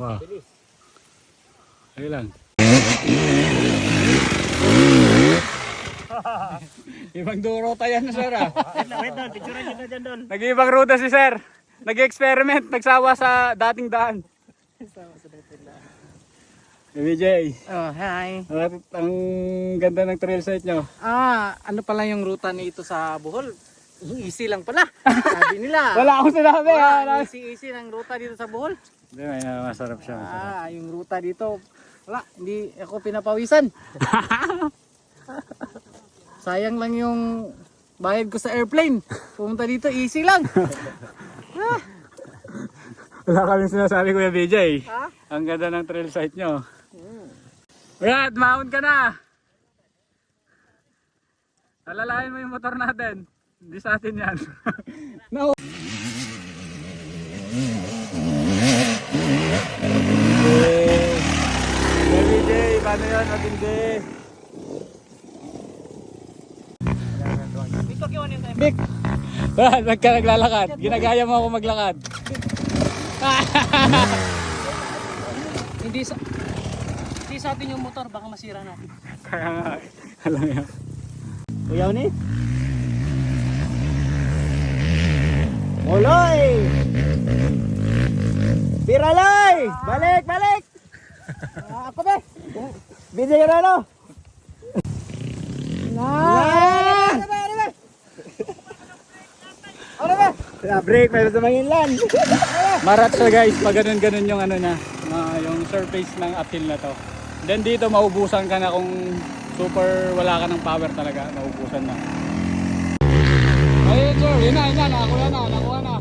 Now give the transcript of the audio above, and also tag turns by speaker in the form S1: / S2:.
S1: Wow. Ayun lang. Ibang ruta yan sir ah.
S2: Wait doon, picturean nyo na dyan doon.
S1: Nag-iibang ruta si sir. Nag-experiment, nagsawa sa dating daan. BJ,
S3: Oh, hi.
S1: ang ganda ng trail site nyo.
S3: Ano pala yung ruta nito sa Bohol? Easy lang pala. Sabi nila.
S1: Wala akong sinabi ha.
S3: Easy ng ruta dito sa Bohol.
S1: Hindi, may masarap siya. Masarap.
S3: Yung ruta dito, wala, hindi ako pinapawisan. Sayang lang yung bayad ko sa airplane. Pumunta dito, easy lang.
S1: Wala kaming sinasabi Kuya BJ.
S3: Ha?
S1: Ang ganda ng trail site nyo. Brad, maon ka na. Alalayan mo yung motor natin. Hindi sa atin yan. No. BJ, paano yun? Matindi. Big! Brad, wag ka naglalakad. Ginagaya mo ako maglakad.
S3: Hindi sa atin yung motor, baka masira natin.
S1: Kaya nga, alam mo yan.
S2: Kuyaw ni? Oloy! Biraloy! Balik, balik! Ako ba? Video ka na ano? Break, may sa manginlan.
S1: Marat siya guys, pag ganun-ganun yung ano na, yung surface ng uphill na to. Then dito maubusan ka na kung super wala ka ng power talaga, maubusan na. Ayun sir, yun na, nakakuha na.